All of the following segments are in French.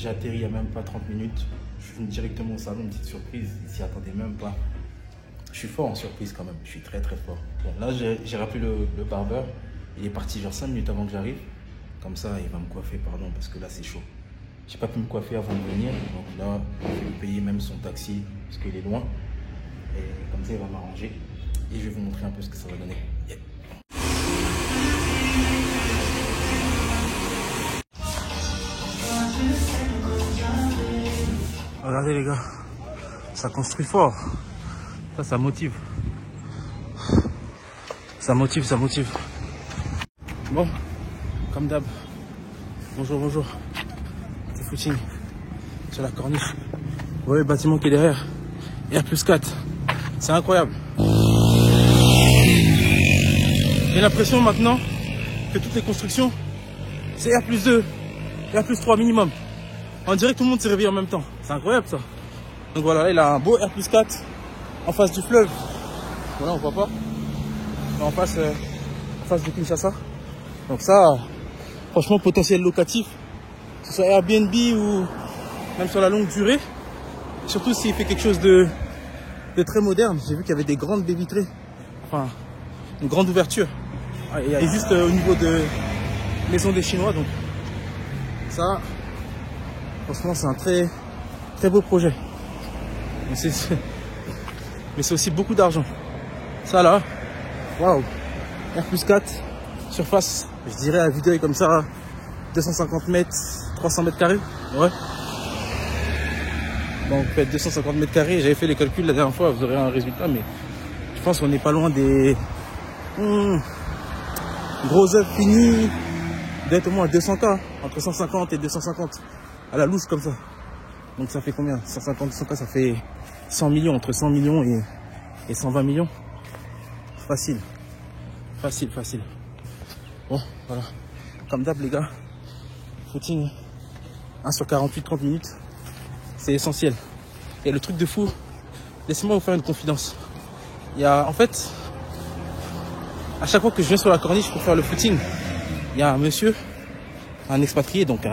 J'ai atterri il n'y a même pas 30 minutes. Je suis venu directement au salon, une petite surprise. Ils s'y attendaient même pas. Je suis fort en surprise quand même. Je suis très très fort. Bon, là, j'ai rappelé le barbeur. Il est parti genre 5 minutes avant que j'arrive. Comme ça, il va me coiffer, pardon, parce que là, c'est chaud. J'ai pas pu me coiffer avant de venir. Donc là, je vais lui payer même son taxi parce qu'il est loin. Et comme ça, il va m'arranger. Et je vais vous montrer un peu ce que ça va donner. Yeah. Regardez les gars, ça construit fort. Ça motive. Ça motive, ça motive. Bon, comme d'hab. Bonjour, bonjour. Petit footing sur la corniche. Vous voyez le bâtiment qui est derrière. R+4. C'est incroyable. J'ai l'impression maintenant que toutes les constructions, c'est R+2, R+3 minimum. On dirait que tout le monde s'est réveillé en même temps. C'est incroyable ça. Donc voilà, là, il a un beau R+4 en face du fleuve. Voilà, on voit pas. En face de Kinshasa. Donc ça, franchement, potentiel locatif, que ce soit Airbnb ou même sur la longue durée. Surtout s'il fait quelque chose de très moderne. J'ai vu qu'il y avait des grandes baies vitrées. Enfin, une grande ouverture. Et juste au niveau de Maison des Chinois. Donc ça, franchement, c'est un très très beau projet. Mais c'est aussi beaucoup d'argent. Ça là, waouh, R+4, surface, je dirais à vue d'œil comme ça, 250 mètres, 300 mètres carrés. Ouais. Donc vous faites 250 mètres carrés, j'avais fait les calculs la dernière fois, vous aurez un résultat, mais je pense qu'on n'est pas loin des gros œuvres finis, d'être au moins à 200K, entre 150 et 250, à la louche comme ça. Donc ça fait combien? 150, 200K, ça fait 100 millions, entre 100 millions et 120 millions. Facile. Facile, facile. Bon, voilà. Comme d'hab, les gars, footing 1 sur 48, 30 minutes, c'est essentiel. Et le truc de fou, laissez-moi vous faire une confidence. Il y a, en fait, à chaque fois que je viens sur la corniche pour faire le footing, il y a un monsieur, un expatrié, donc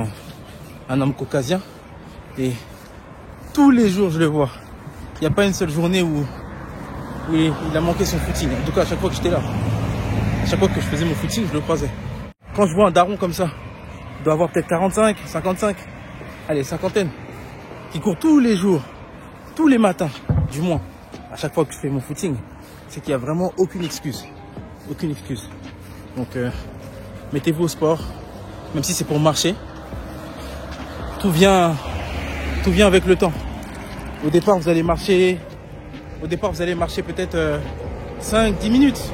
un homme caucasien, et tous les jours je le vois. Il n'y a pas une seule journée où il a manqué son footing. En tout cas, à chaque fois que j'étais là, à chaque fois que je faisais mon footing, je le croisais. Quand je vois un daron comme ça, il doit avoir peut-être 45, 55, allez, cinquantaine, qui court tous les jours, tous les matins, du moins, à chaque fois que je fais mon footing, c'est qu'il n'y a vraiment aucune excuse. Aucune excuse. Donc, mettez-vous au sport, même si c'est pour marcher. Tout vient avec le temps. Au départ, vous allez marcher peut-être 5-10 minutes.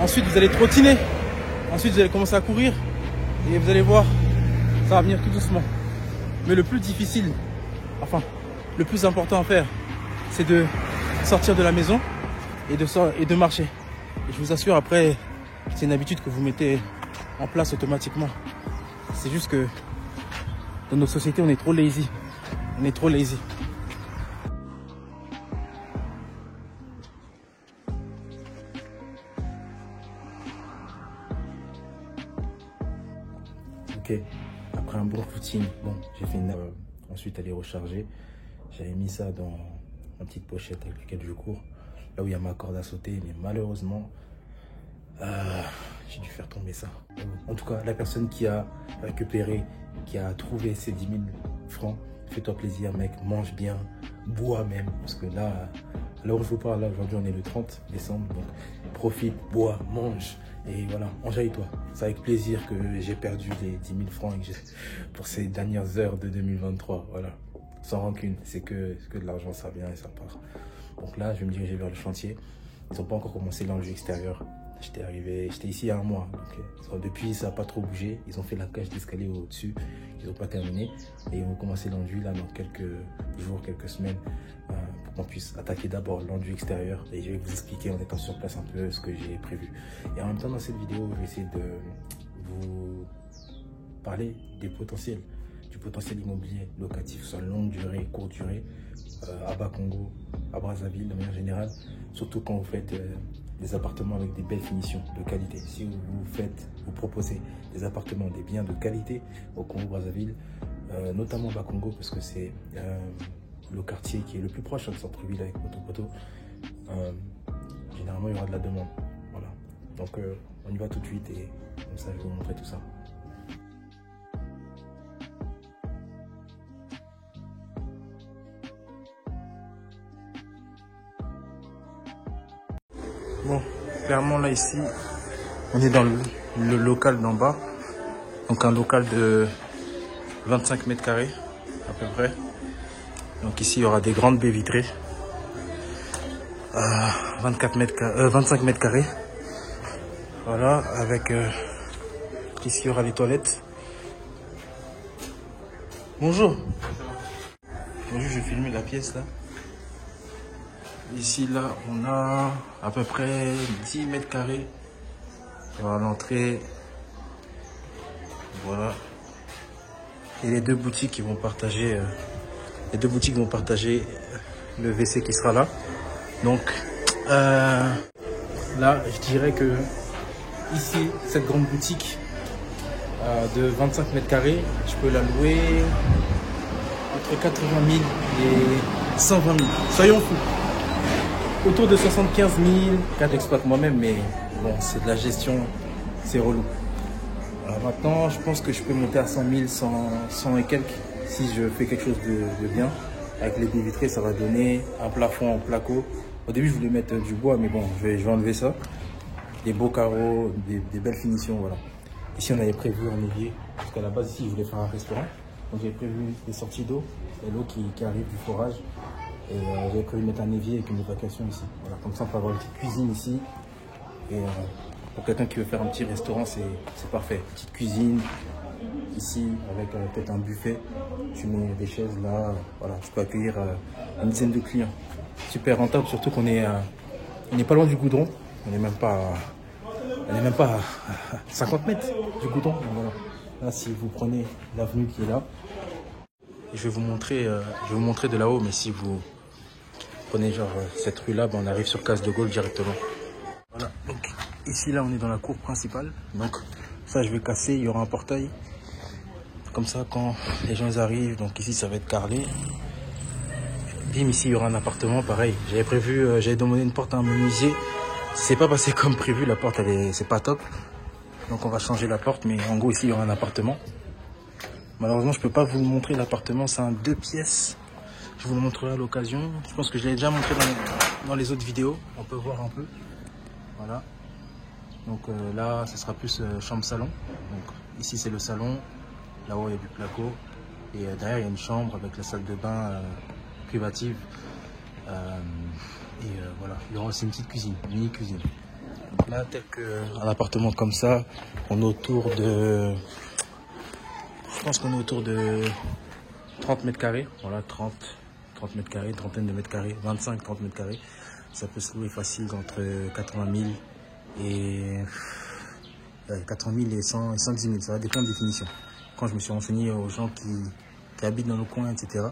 Ensuite, vous allez trottiner. Ensuite, vous allez commencer à courir. Et vous allez voir, ça va venir tout doucement. Mais le plus difficile, enfin, le plus important à faire, c'est de sortir de la maison et de marcher. Et je vous assure, après, c'est une habitude que vous mettez en place automatiquement. C'est juste que dans nos sociétés, on est trop lazy. On est trop lazy. Ok, après un bon footing, bon, j'ai fait ensuite aller recharger. J'avais mis ça dans ma petite pochette avec laquelle je cours, là où il y a ma corde à sauter, mais malheureusement, j'ai dû faire tomber ça. En tout cas, la personne qui a récupéré, qui a trouvé ces 10 000 francs, fais-toi plaisir mec, mange bien, bois même, parce que là, à l'heure où je vous parle, là aujourd'hui on est le 30 décembre, donc profite, bois, mange, et voilà, enjaille-toi. C'est avec plaisir que j'ai perdu les 10 000 francs pour ces dernières heures de 2023, voilà. Sans rancune, c'est que de l'argent, ça vient et ça part. Donc là, je vais me diriger vers le chantier. Ils n'ont pas encore commencé l'enduit extérieur. J'étais ici il y a un mois. Donc, depuis, ça n'a pas trop bougé. Ils ont fait la cage d'escalier au-dessus. Ils n'ont pas terminé. Et ils vont commencer l'enduit là dans quelques jours, quelques semaines, pour qu'on puisse attaquer d'abord l'enduit extérieur. Et je vais vous expliquer en étant sur place un peu ce que j'ai prévu. Et en même temps, dans cette vidéo, je vais essayer de vous parler du potentiel immobilier locatif, soit longue durée, courte durée, à Bas-Congo, à Brazzaville de manière générale, surtout quand vous faites des appartements avec des belles finitions de qualité. Si vous proposez des appartements, des biens de qualité au Congo Brazzaville, notamment Bakongo, parce que c'est le quartier qui est le plus proche de centre-ville avec Poto. Généralement, il y aura de la demande. Voilà. Donc, on y va tout de suite et comme ça, je vais vous montrer tout ça. Bon, clairement là ici, on est dans le local d'en bas. Donc un local de 25 mètres carrés à peu près. Donc ici il y aura des grandes baies vitrées. 25 mètres carrés. Voilà, avec ici il y aura les toilettes. Bonjour. Bonjour, je vais filmer la pièce là. Ici, là, on a à peu près 10 mètres carrés. À l'entrée, voilà. Et les deux boutiques qui vont partager, le WC qui sera là. Donc, là, je dirais que ici, cette grande boutique de 25 mètres carrés, je peux la louer entre 80 000 et 120 000. Soyons fous. Autour de 75 000, quand j'exploite moi-même, mais bon, c'est de la gestion, c'est relou. Alors maintenant, je pense que je peux monter à 100 000, 100 et quelques, si je fais quelque chose de bien. Avec les baies vitrées, ça va donner un plafond en placo. Au début, je voulais mettre du bois, mais bon, je vais enlever ça. Des beaux carreaux, des belles finitions, voilà. Ici, on avait prévu un évier, parce qu'à la base, ici, je voulais faire un restaurant. Donc, j'avais prévu des sorties d'eau, et l'eau qui arrive du forage. Et j'avais prévu de mettre un évier avec une évacuation ici. Voilà, comme ça on peut avoir une petite cuisine ici. Et pour quelqu'un qui veut faire un petit restaurant, c'est parfait. Petite cuisine ici avec peut-être un buffet. Tu mets des chaises là. Voilà, tu peux accueillir une dizaine de clients. Super rentable, surtout qu'on est, on n'est pas loin du goudron. On n'est même pas à 50 mètres du goudron. Donc voilà. Là, si vous prenez l'avenue qui est là, et je vais vous montrer de là-haut, mais si vous prenez genre cette rue-là, ben on arrive sur Case de Gaulle directement. Voilà, donc ici là on est dans la cour principale. Donc ça je vais casser, il y aura un portail. Comme ça quand les gens arrivent, donc ici ça va être carrelé. Bim, ici il y aura un appartement, pareil. J'avais prévu, j'avais demandé une porte à un menuisier. C'est pas passé comme prévu, la porte c'est pas top. Donc on va changer la porte, mais en gros ici il y aura un appartement. Malheureusement, je peux pas vous montrer l'appartement, c'est un 2 pièces. Je vous le montrerai à l'occasion. Je pense que je l'ai déjà montré dans les autres vidéos. On peut voir un peu. Voilà. Donc là, ce sera plus chambre-salon. Donc ici, c'est le salon. Là-haut, il y a du placo. Et derrière, il y a une chambre avec la salle de bain privative. Voilà. Il y aura aussi une petite cuisine, une mini-cuisine. Donc là, tel qu'un appartement comme ça, on est autour de... Je pense qu'on est autour de 30 mètres carrés. Voilà, 30 mètres carrés, une trentaine de mètres carrés, 25-30 mètres carrés. Ça peut se louer facile entre 80 000 et 80 000 et 110 000. Ça va dépendre des finitions. Quand je me suis renseigné aux gens qui habitent dans le coin, etc.,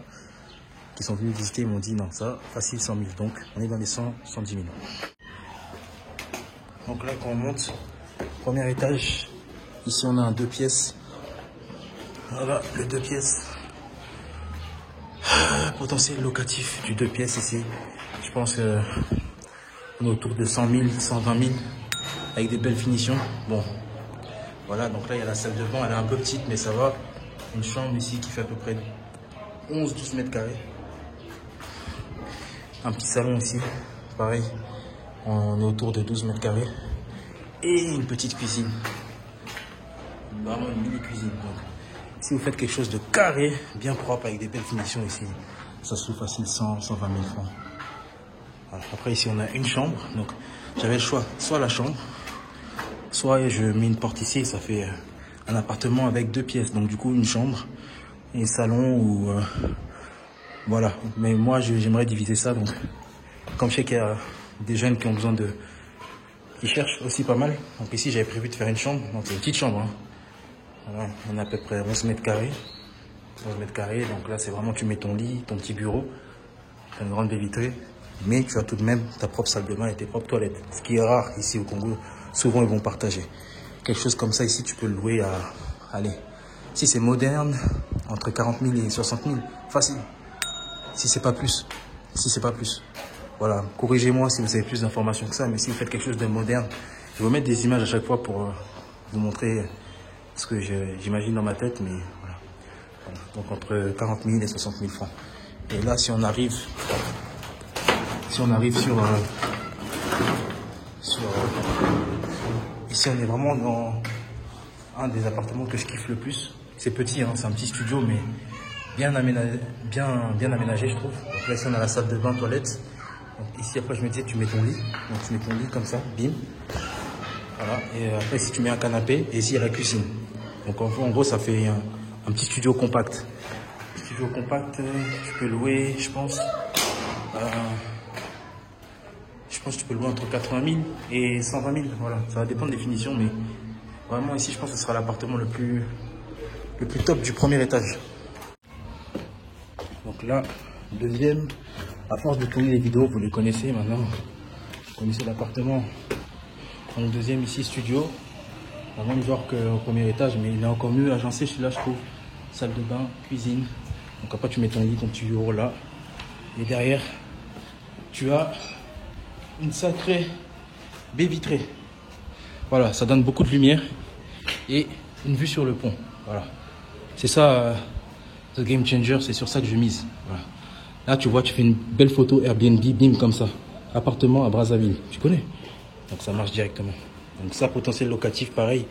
qui sont venus visiter, ils m'ont dit non, ça, facile 100 000. Donc, on est dans les 100, 110 000. Donc là, quand on monte, premier étage, ici on a un 2 pièces. Voilà, le 2 pièces. Potentiel locatif du 2 pièces ici. Je pense qu'on est autour de 100 000, 120 000 avec des belles finitions. Bon, voilà, donc là il y a la salle de bain, elle est un peu petite, mais ça va. Une chambre ici qui fait à peu près 11-12 mètres carrés. Un petit salon ici, pareil. On est autour de 12 mètres carrés. Et une petite cuisine. Vraiment une mini cuisine. Donc, si vous faites quelque chose de carré, bien propre, avec des belles finitions ici, ça se loue facile 100, 120 000 francs. Voilà. Après ici on a une chambre, donc j'avais le choix, soit la chambre, soit je mets une porte ici, ça fait un appartement avec 2 pièces, donc du coup une chambre et un salon ou voilà. Mais moi j'aimerais diviser ça, donc comme je sais qu'il y a des jeunes qui ont besoin qui cherchent aussi pas mal, donc ici j'avais prévu de faire une chambre, donc c'est une petite chambre, hein. Voilà, on a à peu près 11 mètres carrés. 11 mètres carrés, donc là c'est vraiment tu mets ton lit, ton petit bureau, une grande baie vitrée, mais tu as tout de même ta propre salle de bain et tes propres toilettes. Ce qui est rare ici au Congo, souvent ils vont partager. Quelque chose comme ça ici tu peux le louer à, allez, si c'est moderne, entre 40 000 et 60 000. Facile. Si c'est pas plus. Si c'est pas plus. Voilà. Corrigez-moi si vous avez plus d'informations que ça. Mais si vous faites quelque chose de moderne, je vais vous mettre des images à chaque fois pour vous montrer ce que j'imagine dans ma tête. Mais voilà. Donc entre 40 000 et 60 000 francs. Et là, si on arrive sur ici, on est vraiment dans un des appartements que je kiffe le plus. C'est petit, hein, c'est un petit studio, mais bien aménagé, je trouve. Donc là, ici, on a la salle de bain, toilette. Donc ici, après, je me disais, tu mets ton lit. Donc tu mets ton lit comme ça, bim. Voilà. Et après, ici, tu mets un canapé. Et ici, il y a la cuisine. Donc en gros, ça fait un petit studio compact. Studio compact, tu peux louer, je pense. Je pense que tu peux louer entre 80 000 et 120 000. Voilà, ça va dépendre des finitions, mais vraiment ici, je pense que ce sera l'appartement le plus top du premier étage. Donc là, deuxième, à force de tourner les vidéos, vous les connaissez maintenant. Vous connaissez l'appartement. Donc deuxième ici, studio. La même genre qu'au premier étage, mais il est encore mieux agencé celui-là, je trouve. Salle de bain, cuisine. Donc après, tu mets ton lit, ton petit bureau là. Et derrière, tu as une sacrée baie vitrée. Voilà, ça donne beaucoup de lumière et une vue sur le pont. Voilà, c'est ça, The Game Changer, c'est sur ça que je mise. Voilà. Là, tu vois, tu fais une belle photo Airbnb, bim, comme ça. Appartement à Brazzaville, tu connais. Donc ça marche directement. Donc ça, potentiel locatif, pareil.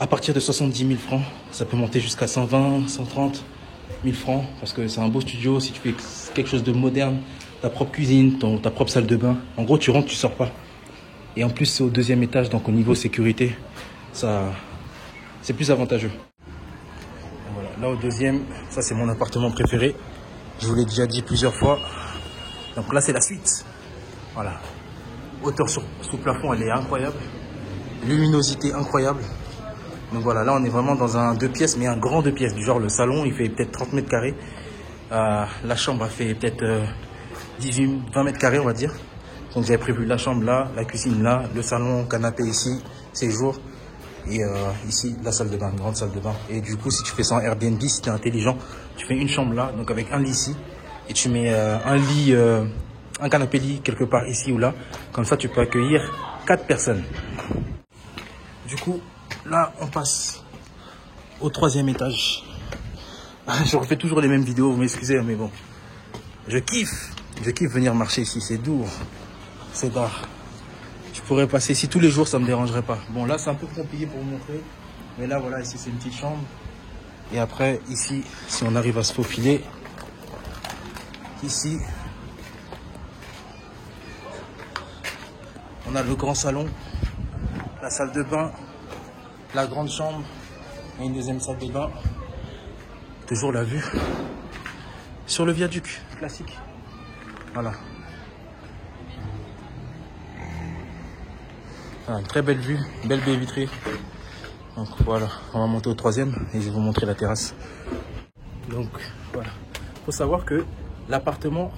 À partir de 70 000 francs, ça peut monter jusqu'à 120, 130 000 francs. Parce que c'est un beau studio, si tu fais quelque chose de moderne, ta propre cuisine, ta propre salle de bain. En gros, tu rentres, tu sors pas. Et en plus, c'est au deuxième étage, donc au niveau sécurité, ça, c'est plus avantageux. Voilà, là au deuxième, ça c'est mon appartement préféré. Je vous l'ai déjà dit plusieurs fois. Donc là, c'est la suite. Voilà. Hauteur sous plafond, elle est incroyable. Luminosité incroyable. Donc voilà, là on est vraiment dans un 2 pièces, mais un grand 2 pièces. Du genre, le salon, il fait peut-être 30 mètres carrés. La chambre a fait peut-être 18-20 mètres carrés, on va dire. Donc j'avais prévu la chambre là, la cuisine là, le salon, canapé ici, séjour. Et ici, la salle de bain, une grande salle de bain. Et du coup, si tu fais ça en Airbnb, si tu es intelligent, tu fais une chambre là, donc avec un lit ici. Et tu mets un lit, un canapé lit quelque part ici ou là. Comme ça, tu peux accueillir 4 personnes. Du coup, là, on passe au 3e étage. Je refais toujours les mêmes vidéos, vous m'excusez, mais bon. Je kiffe venir marcher ici, c'est doux, c'est d'art. Je pourrais passer ici tous les jours, ça ne me dérangerait pas. Bon, là, c'est un peu compliqué pour vous montrer. Mais là, voilà, ici, c'est une petite chambre. Et après, ici, si on arrive à se faufiler, ici, on a le grand salon, la salle de bain, la grande chambre et une deuxième salle de bain. Toujours la vue sur le viaduc, classique. Voilà. Ah, une très belle vue, belle baie vitrée. Donc voilà, on va monter au 3e et je vais vous montrer la terrasse. Donc voilà, il faut savoir que l'appartement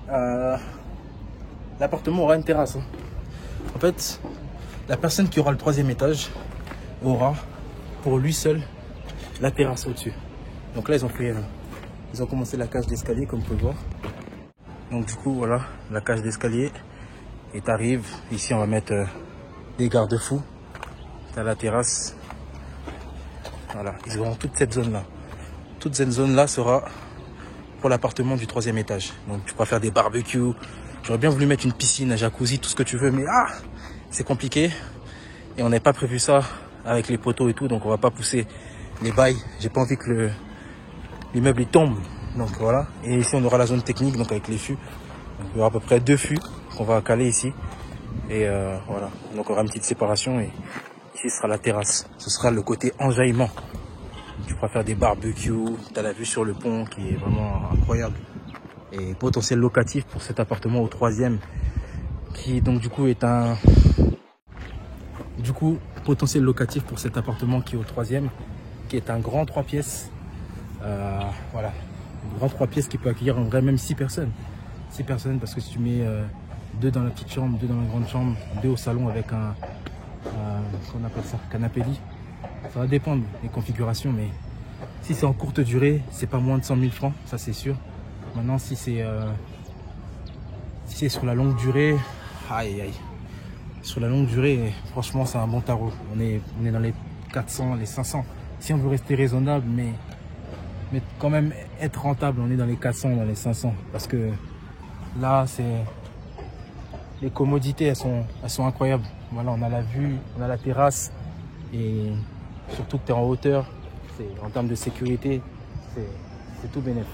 aura une terrasse. Hein. En fait, la personne qui aura le 3e étage aura pour lui seul la terrasse au-dessus. Donc là, ils ont commencé la cage d'escalier, comme vous pouvez voir. Donc du coup, voilà, la cage d'escalier. Et tu arrives, ici on va mettre des garde-fous. Tu as la terrasse. Voilà, ils auront toute cette zone-là. Toute cette zone-là sera pour l'appartement du 3e étage. Donc tu pourras faire des barbecues. J'aurais bien voulu mettre une piscine, un jacuzzi, tout ce que tu veux, mais c'est compliqué. Et on n'avait pas prévu ça avec les poteaux et tout, donc on va pas pousser les bails. J'ai pas envie que l'immeuble il tombe. Donc voilà. Et ici on aura la zone technique, donc avec les fûts. Donc, il y aura à peu près 2 fûts qu'on va caler ici. Et voilà. Donc on aura une petite séparation et ici ce sera la terrasse. Ce sera le côté enjaillement. Tu pourras faire des barbecues. Tu as la vue sur le pont qui est vraiment incroyable. Et potentiel locatif pour cet appartement au 3e. Qui donc du coup est un... Du coup, potentiel locatif pour cet appartement qui est au 3e. Qui est un grand 3 pièces. Voilà. Un grand 3 pièces qui peut accueillir en vrai même 6 personnes. 6 personnes parce que si tu mets 2 dans la petite chambre, 2 dans la grande chambre, 2 au salon avec qu'on appelle ça, canapé lit. Ça va dépendre des configurations, mais Si c'est en courte durée, c'est pas moins de 100 000 francs, ça c'est sûr. Maintenant, si c'est sur la longue durée, aïe aïe. Sur la longue durée, franchement, c'est un bon tarot. On est dans les 400, les 500. Si on veut rester raisonnable, mais quand même être rentable, on est dans les 400, dans les 500. Parce que là, les commodités, elles sont incroyables. Voilà, on a la vue, on a la terrasse. Et surtout que tu es en hauteur, en termes de sécurité, c'est tout bénéf.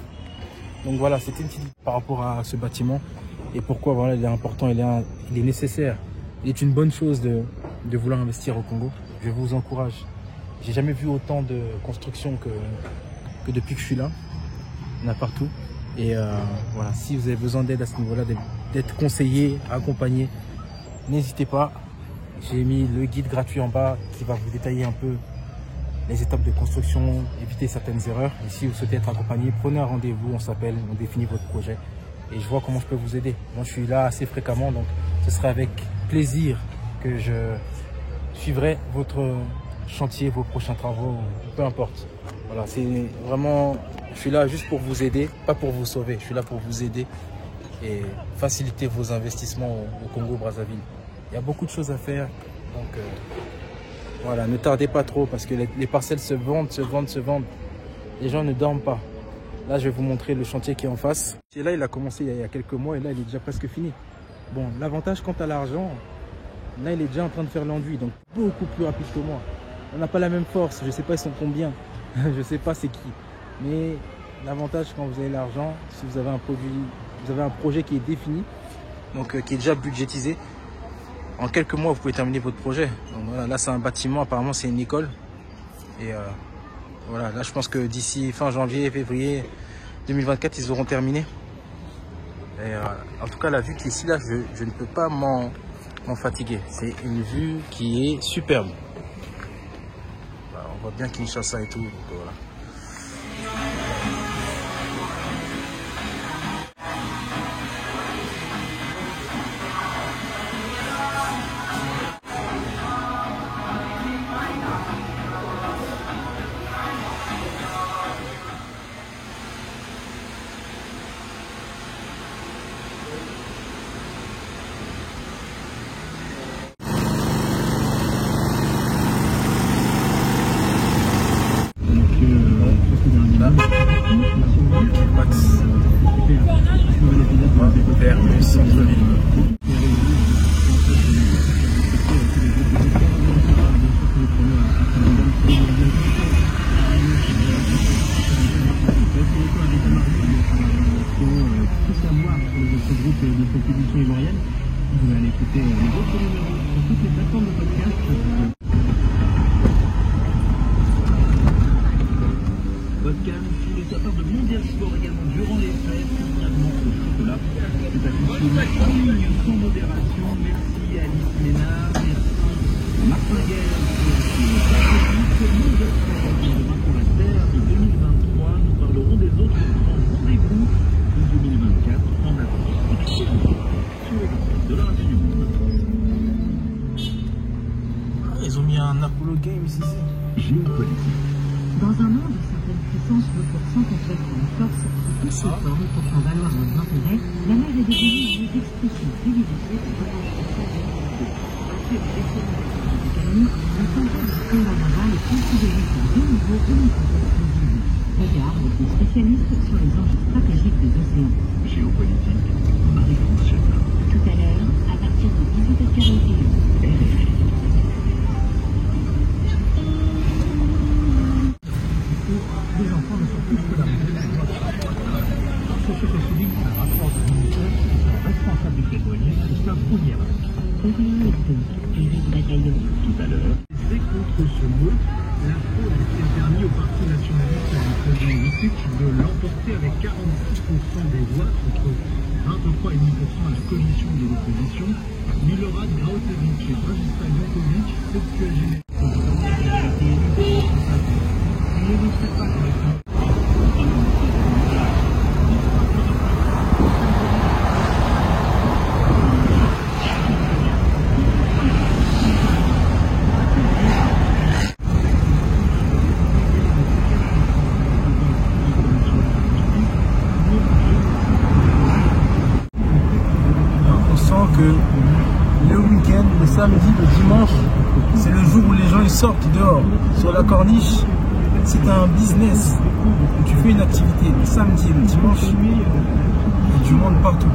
Donc voilà, c'était une petite par rapport à ce bâtiment. Et pourquoi voilà, il est important, il est nécessaire. Il est une bonne chose de vouloir investir au Congo. Je vous encourage. J'ai jamais vu autant de construction que depuis que je suis là. Il y en a partout. Et voilà, si vous avez besoin d'aide à ce niveau-là, d'être conseillé, accompagné, n'hésitez pas. J'ai mis le guide gratuit en bas qui va vous détailler un peu les étapes de construction, éviter certaines erreurs. Et si vous souhaitez être accompagné, prenez un rendez-vous, on s'appelle, on définit votre projet. Et je vois comment je peux vous aider. Moi, je suis là assez fréquemment, donc ce serait avec plaisir que je suivrai votre chantier, vos prochains travaux, peu importe. Voilà, c'est vraiment, je suis là juste pour vous aider, pas pour vous sauver. Je suis là pour vous aider et faciliter vos investissements au Congo-Brazzaville. Il y a beaucoup de choses à faire, donc voilà, ne tardez pas trop parce que les parcelles se vendent. Les gens ne dorment pas. Là, je vais vous montrer le chantier qui est en face. Et là, il a commencé il y a quelques mois et là, il est déjà presque fini. Bon, l'avantage quant à l'argent, là, il est déjà en train de faire l'enduit, donc beaucoup plus rapide que moi. On n'a pas la même force, je ne sais pas ils sont combien, je ne sais pas c'est qui. Mais l'avantage quand vous avez l'argent, si vous avez un produit, vous avez un projet qui est défini, donc qui est déjà budgétisé, en quelques mois, vous pouvez terminer votre projet. Donc voilà, là, c'est un bâtiment, apparemment, c'est une école. Et voilà, là, je pense que d'ici fin janvier, février 2024, ils auront terminé. Et en tout cas, la vue qui est ici, là, je ne peux pas m'en fatiguer. C'est une vue qui est superbe. Voilà, on voit bien Kinshasa et tout. Donc, voilà. Vers le centre-ville. Tout savoir sur votre groupe de production ivoirienne, vous allez écouter les autres numéros sur toutes les plateformes de podcast. Podcast sur les sapeurs de Mondial Sport également durant les fêtes, contrairement au chocolat. C'est affiché en ligne sans modération. Merci à Alice Ménard, merci Martin Guerre, merci Mondial Sport pour la terre de 2023. Nous parlerons des autres grands rendez-vous de 2024 en Afrique sur les antennes de la radio du monde. Ils ont mis un Apollo Games ici. Géopolitique. Dans un monde où certaines puissances veulent pour s'en contre une force qui pousse ses formes pour faire valoir leurs intérêts, la mer est devenue une expression privilégiée pour représenter sa diversité. Ainsi, le décès de l'économie, un symbole de combat naval est considéré comme de nouveau omniprésent. Regard des spécialistes sur les enjeux stratégiques des océans. Géopolitique, Marie-France Chapin. Tout à l'heure, à partir de 18h41. Les enfants ne sont plus scolarisés sur notre C'est ce que souligne un rapport du ministère qui sont responsables du plaidoyer, Christophe Ouniera. Tout à l'heure, c'est contre ce mot, la fraude qui a permis au Parti nationaliste du président Vučić de l'emporter avec 46% des voix contre 23,5% à la coalition de l'opposition. Milorad Graotević et Dragislav Janković, septuagénaire. Il ne serait pas correctement. sortes dehors, sur la corniche, si tu as un business, tu fais une activité le samedi, le dimanche, il y a du monde partout.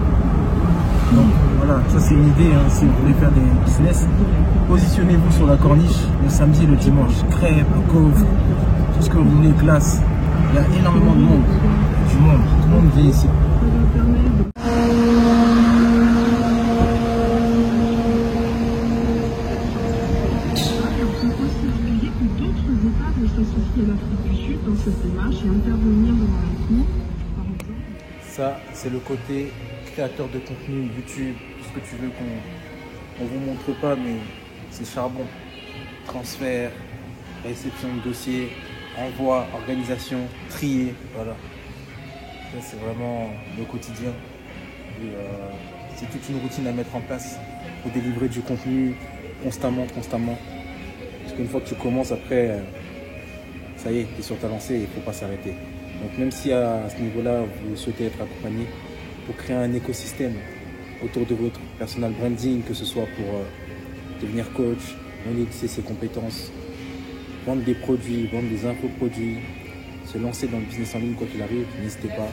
Donc voilà, ça c'est une idée, hein, si vous voulez faire des business, positionnez-vous sur la corniche le samedi et le dimanche, crêpes, gaufres, tout ce que vous voulez, glace. Il y a énormément de monde, du monde, tout le monde vient ici. Ça, c'est le côté créateur de contenu, YouTube, tout ce que tu veux qu'on ne vous montre pas, mais c'est charbon. Transfert, réception de dossier, envoi, organisation, trier, voilà. Ça, c'est vraiment le quotidien. C'est toute une routine à mettre en place pour délivrer du contenu constamment. Parce qu'une fois que tu commences, après, ça y est, tu es sur ta lancée et il ne faut pas s'arrêter. Donc même si à ce niveau-là, vous souhaitez être accompagné pour créer un écosystème autour de votre personal branding, que ce soit pour devenir coach, monétiser ses compétences, vendre des produits, vendre des infoproduits, se lancer dans le business en ligne quoi qu'il arrive, n'hésitez pas,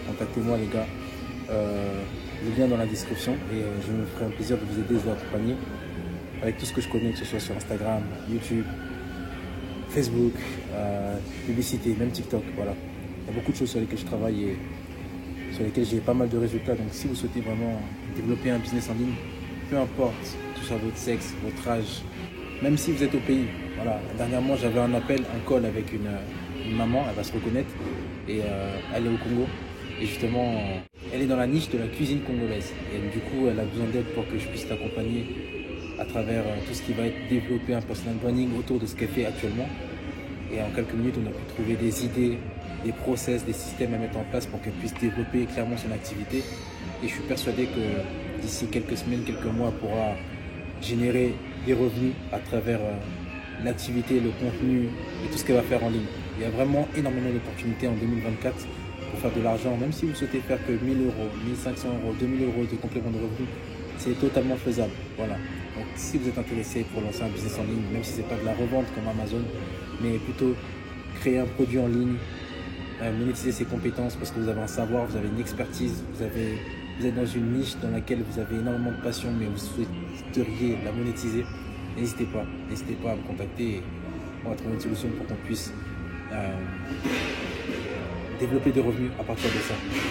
contactez-moi les gars. Le lien dans la description et je me ferai un plaisir de vous aider, de vous accompagner avec tout ce que je connais, que ce soit sur Instagram, YouTube, Facebook, publicité, même TikTok, voilà. Il y a beaucoup de choses sur lesquelles je travaille et sur lesquelles j'ai pas mal de résultats. Donc si vous souhaitez vraiment développer un business en ligne, peu importe, tout ça, votre sexe, votre âge, même si vous êtes au pays. Voilà. Dernièrement, j'avais un appel, un call avec une maman, elle va se reconnaître, et elle est au Congo. Et justement, elle est dans la niche de la cuisine congolaise. Et du coup, elle a besoin d'aide pour que je puisse l'accompagner à travers tout ce qui va être développer un personal branding autour de ce qu'elle fait actuellement. Et en quelques minutes, on a pu trouver des idées, des process, des systèmes à mettre en place pour qu'elle puisse développer clairement son activité. Et je suis persuadé que d'ici quelques semaines, quelques mois, elle pourra générer des revenus à travers l'activité, le contenu et tout ce qu'elle va faire en ligne. Il y a vraiment énormément d'opportunités en 2024 pour faire de l'argent. Même si vous souhaitez faire que 1000 euros, 1500 euros, 2000 euros de complément de revenus, c'est totalement faisable. Voilà. Donc si vous êtes intéressé pour lancer un business en ligne, même si ce n'est pas de la revente comme Amazon, mais plutôt créer un produit en ligne, monétiser ses compétences parce que vous avez un savoir, vous avez une expertise, vous êtes dans une niche dans laquelle vous avez énormément de passion, mais vous souhaiteriez la monétiser, n'hésitez pas à me contacter et on va trouver une solution pour qu'on puisse développer des revenus à partir de ça.